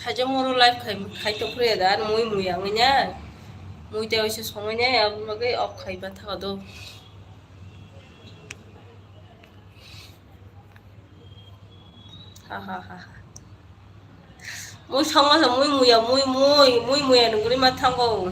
타정으로 라이프 खायथ' 프레다 모이 모양이냐 모이 때어서 성이냐 아무게 업 खायबा 타가도 하하하 모이 성어서 모이 모야 모이 모야는 그리 마탄거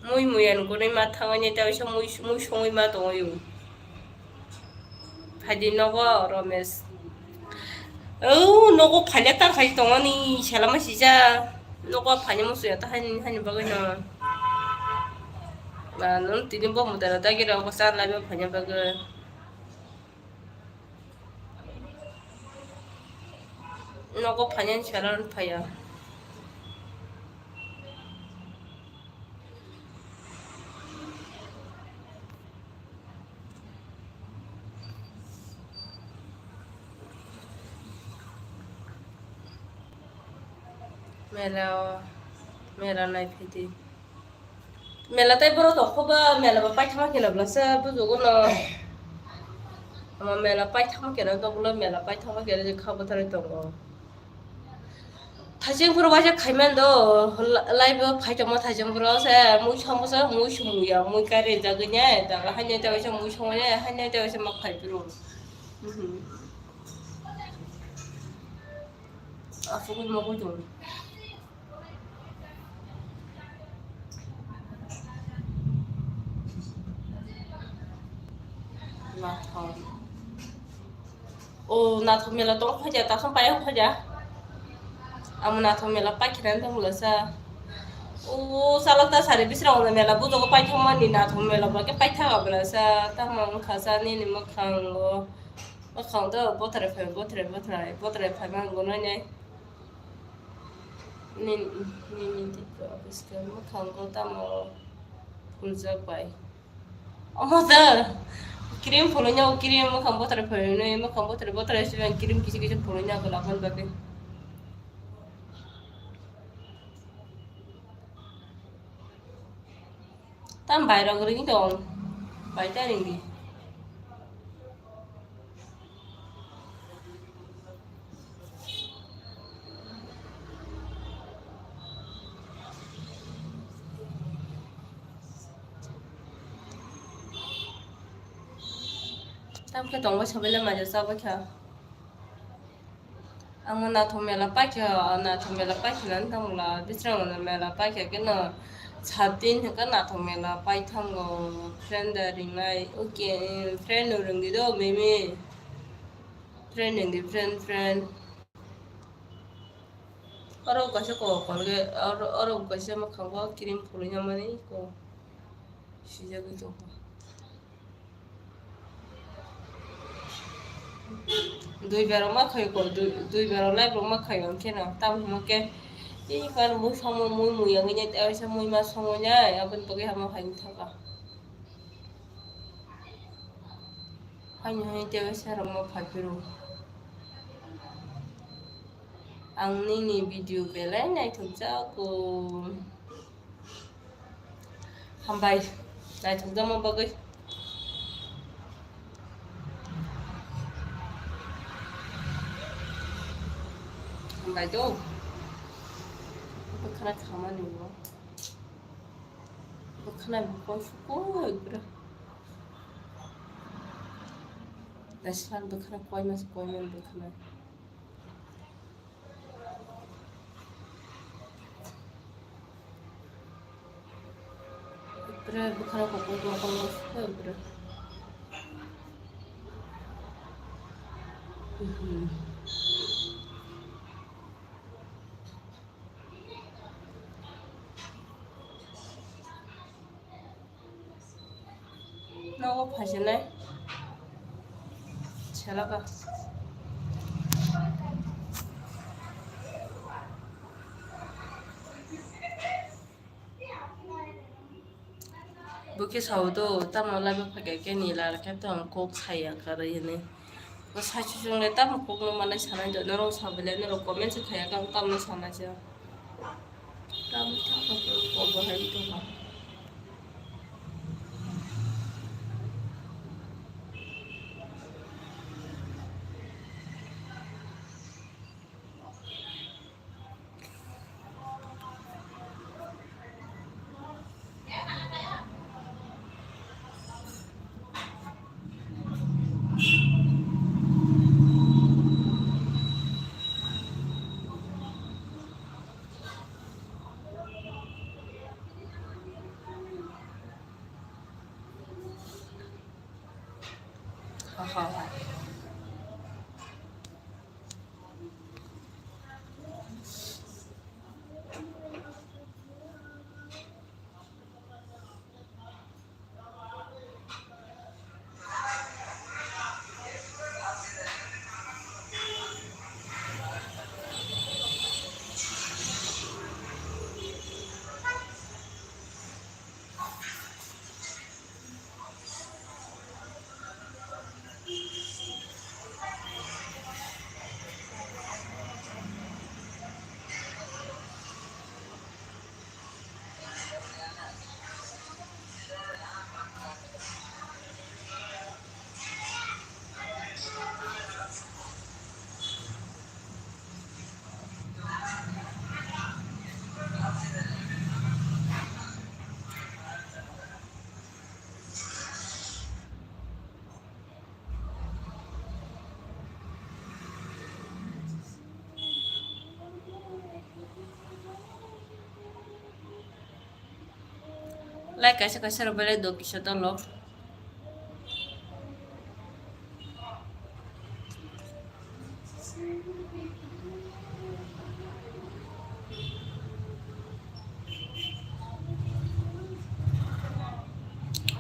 모이 모야는 그리 마탄거냐 때어서 모이 성이 마동요 파디 너거 러메스 너거 팔렸다 가지 동안이 샬라마 시자 너거 파니모스야 한 bagana 나는 뒤집어 못하라 다기라고 쌀라면 파냐바가 너거 파년 샬라는 파야 मेरा नहीं फिदी मेला ताई बरो तो खबा मेला बा पाइ थामा केना ब्लासा बुजुगो न ama मेला पाइ थामा केना तो बुला मेला पाइ थामा केना जे खाबो थारे दंगो थाजेंफोर वाजे खाइमान दो लाइव फाइटमा थाजेंफोर से मुइ समोसा मुइ सुमुया मुइ कारे जागnya दागा हान्या तावसे मुइ संया हान्या तावसे मा खाइबिरो आफुगो मगो दं 나থ 나থ मेला ต้องफाजा ता सम पाया फाजा आम नाथ मेला पाखिनान दंलसा सालाता सारे बिसरावना मेला बुजोगो पाइथामानि नाथ मेला बाके पाइथागाब्लासा तामां खासानि नि मखांदो बतरे फायमांगो नाय नि दिखो बिसके मखांगो तामा फुलजाबाय अमदा क्रीम फुलnya क्रीम मखां बतरे फायनो मखां बतरे सिबां क्रीम किसी फुलnya गलाखन बाके tam bayro gring dong baita ringi tam ke dong ba sabela ma ja ba kya ang na thomela pa nan tam la bisrang na mela pa kya ke na 사딘 해가 나타면라 파이탄 거 프렌드링라이 오케이 프렌드링기도 매매 프렌딩기 프렌드 어로 가서 거 걸게 어로 가서 막 한거 기름 보느냐만 있고 시작이 좀 দুই বেরো মা খাই কো দুই বেরো লাই ব্রহ্মা খাই কেন তাম মকে kan mu sama mu yang ini tahu sama mu mas semuanya ya pun pakai sama kain thaka hanya tahu saya mau pakai ang ni video bela naik kerja aku hambai naik kerja mau pakai hambai tu bakana 가만히 있어. bakana 먹고 싶고 그래. 나 시간 bakana 꼬이면서 bakana. 그래 bakana 먹고 싶어 그래. 너가 파실래? 잘라가 buki saudo tam la ba phage ke ni la ka to ko khaya kar yene ko sa chu chung le tam ko no mala sana jo no ro sabele no comment se khaya ka tam no sana ja tam ta ko ba hai to ha Lai kaisa robele do kisa dolo.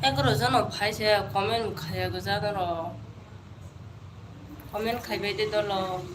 Egro jano phaise comment khaya go jadoro. Comment khaybaidi dolo.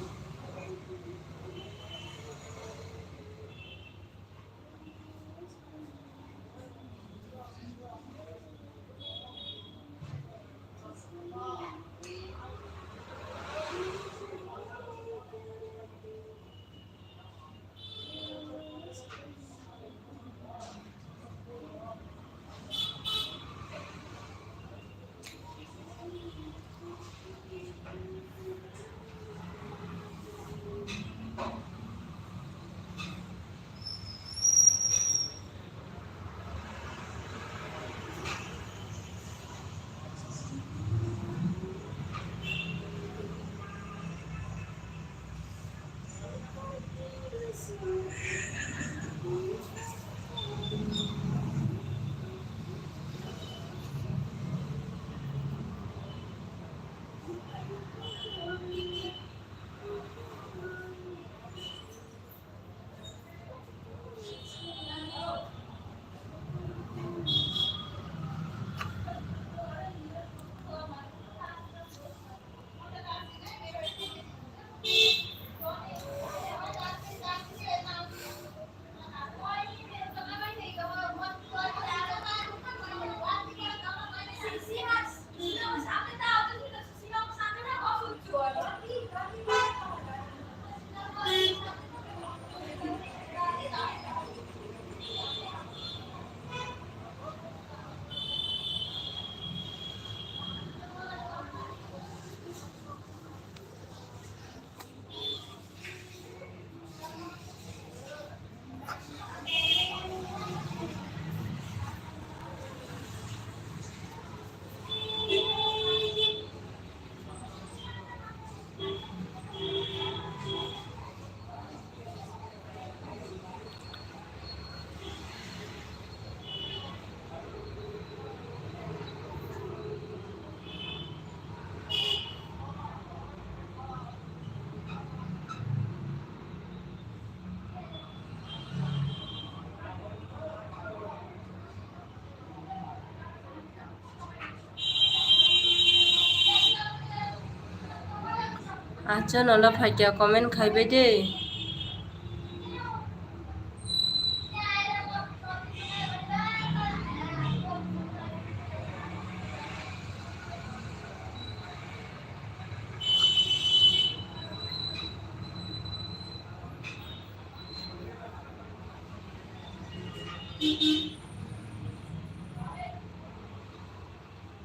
Acha nola phaikia comment khaybaidi.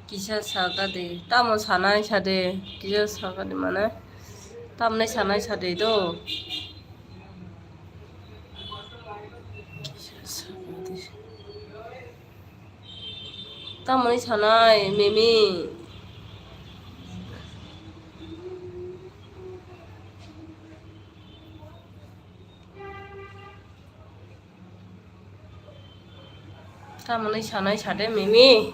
Kisa sagade tamo sanai sade kisa sagade mane tamne sanai sade do tamne sanai mimi tamne sanai sade mimi